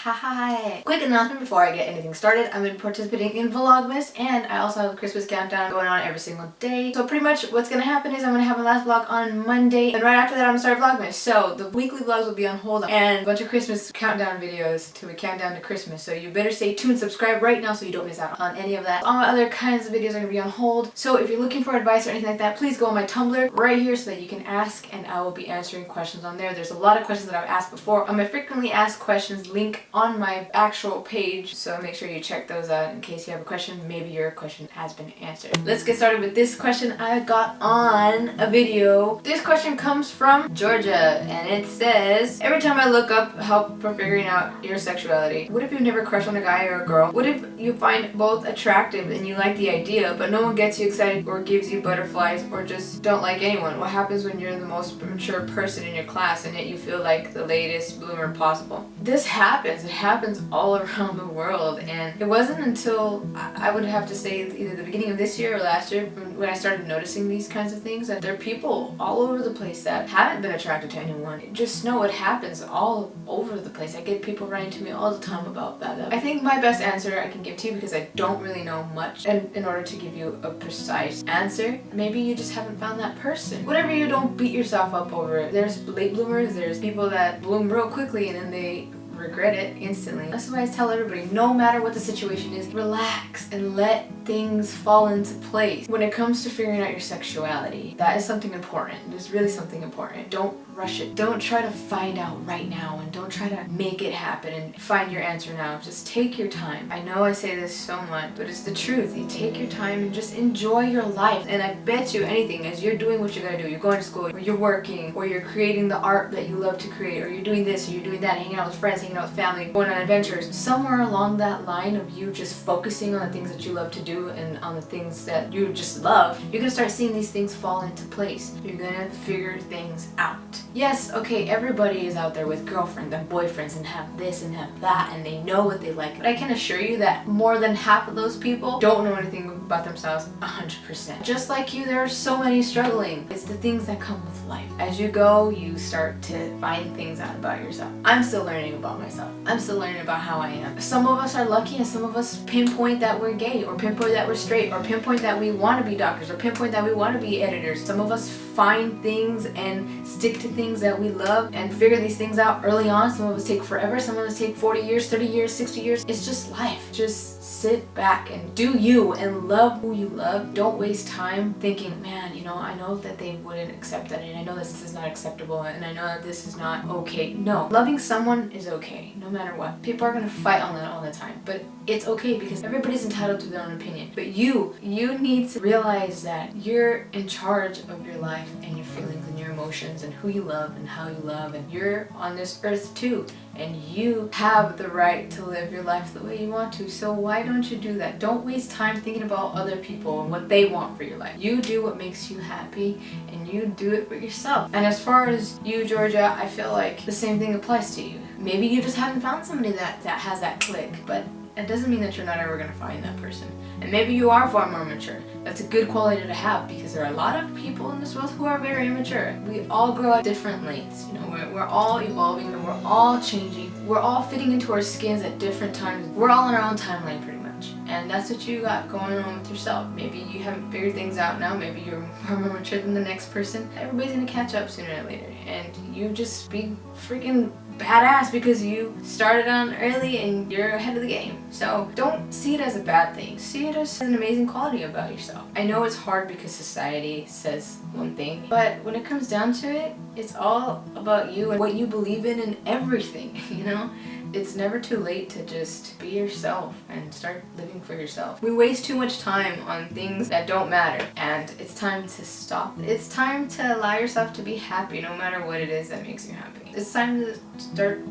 Hi! Quick announcement before I get anything started. I'm going to be participating in Vlogmas, and I also have a Christmas countdown going on every single day. So pretty much what's going to happen is I'm going to have my last vlog on Monday, and right after that I'm going to start Vlogmas. So the weekly vlogs will be on hold, and a bunch of Christmas countdown videos to a countdown to Christmas. So you better stay tuned, subscribe right now so you don't miss out on any of that. All my other kinds of videos are going to be on hold. So if you're looking for advice or anything like that, please go on my Tumblr right here so that you can ask, and I will be answering questions on there. There's a lot of questions that I've asked before on my frequently asked questions link on my actual page, so make sure you check those out in case you have a question. Maybe your question has been answered. Let's get started with this question I got on a video. This question comes from Georgia, and it says, every time I look up help for figuring out your sexuality. What if you've never crushed on a guy or a girl? What if you find both attractive and you like the idea, but no one gets you excited or gives you butterflies, or just don't like anyone? What happens when you're the most mature person in your class and yet you feel like the latest bloomer possible? This happens. It happens all around the world, and it wasn't until I would have to say either the beginning of this year or last year when I started noticing these kinds of things, that there are people all over the place that haven't been attracted to anyone. Just know it happens all over the place. I get people writing to me all the time about that. I think my best answer I can give to you, because I don't really know much, and in order to give you a precise answer, maybe you just haven't found that person. Whatever, you don't beat yourself up over it. There's late bloomers, there's people that bloom real quickly and then they regret it instantly. That's why I tell everybody, no matter what the situation is, relax and let things fall into place. When it comes to figuring out your sexuality, that is something important. It's really something important. Don't rush it. Don't try to find out right now, and don't try to make it happen and find your answer now. Just take your time. I know I say this so much, but it's the truth. You take your time and just enjoy your life. And I bet you anything, as you're doing what you gotta do, you're going to school, or you're working, or you're creating the art that you love to create, or you're doing this, or you're doing that, hanging out with friends, hanging out with family, going on adventures, somewhere along that line of you just focusing on the things that you love to do and on the things that you just love, you're gonna start seeing these things fall into place. You're gonna figure things out. Yes, okay, everybody is out there with girlfriends and boyfriends and have this and have that, and they know what they like, but I can assure you that more than half of those people don't know anything about themselves 100%. Just like you, there are so many struggling. It's the things that come with life. As you go, you start to find things out about yourself. I'm still learning about myself. I'm still learning about how I am. Some of us are lucky, and some of us pinpoint that we're gay, or pinpoint that we're straight, or pinpoint that we want to be doctors, or pinpoint that we want to be editors. Some of us find things and stick to things that we love and figure these things out early on. Some of us take forever, some of us take 40 years, 30 years, 60 years. It's just life. Just sit back and do you and love who you love. Don't waste time thinking, man, you know, I know that they wouldn't accept that, and I know this is not acceptable, and I know that this is not okay. No, loving someone is okay, no matter what. People are gonna fight on that all the time, but it's okay, because everybody's entitled to their own opinion. But you need to realize that you're in charge of your life and your feelings and your emotions and who you love and how you love, and you're on this earth too, and you have the right to live your life the way you want to. So why don't you do that? Don't waste time thinking about other people and what they want for your life. You do what makes you happy, and you do it for yourself. And as far as you, Georgia, I feel like the same thing applies to you. Maybe you just haven't found somebody that has that click, but it doesn't mean that you're not ever gonna find that person. And maybe you are far more mature. That's a good quality to have, because there are a lot of people in this world who are very immature. We all grow at different lengths. You know, we're all evolving, and we're all changing. We're all fitting into our skins at different times. We're all on our own timeline pretty much. And that's what you got going on with yourself. Maybe you haven't figured things out now. Maybe you're far more mature than the next person. Everybody's gonna catch up sooner or later. And you just be freaking badass because you started on early and you're ahead of the game. So don't see it as a bad thing. See it as an amazing quality about yourself. I know it's hard because society says one thing, but when it comes down to it, it's all about you and what you believe in and everything, you know? It's never too late to just be yourself and start living for yourself. We waste too much time on things that don't matter, and it's time to stop. It's time to allow yourself to be happy no matter what it is that makes you happy. It's time to start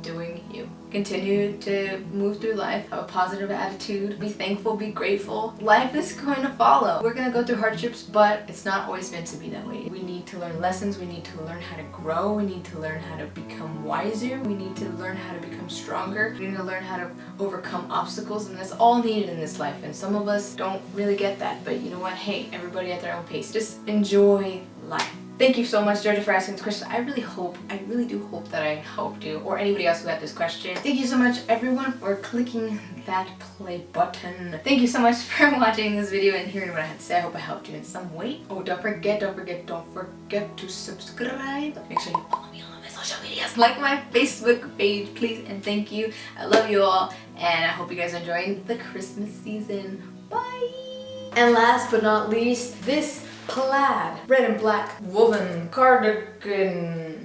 doing you. Continue to move through life, have a positive attitude, be thankful, be grateful. Life is going to follow. We're gonna go through hardships, but it's not always meant to be that way. We need to learn lessons, we need to learn how to grow, we need to learn how to become wiser, we need to learn how to become stronger, we need to learn how to overcome obstacles, and that's all needed in this life. And some of us don't really get that, but you know what? Hey, everybody at their own pace. Just enjoy life. Thank you so much, Georgia, for asking this question. I really do hope that I helped you, or anybody else who had this question. Thank you so much, everyone, for clicking that play button. Thank you so much for watching this video and hearing what I had to say. I hope I helped you in some way. Oh, don't forget to subscribe. Make sure you follow me on all my social medias. Like my Facebook page, please, and thank you. I love you all, and I hope you guys are enjoying the Christmas season. Bye! And last but not least, this plaid red and black woven cardigan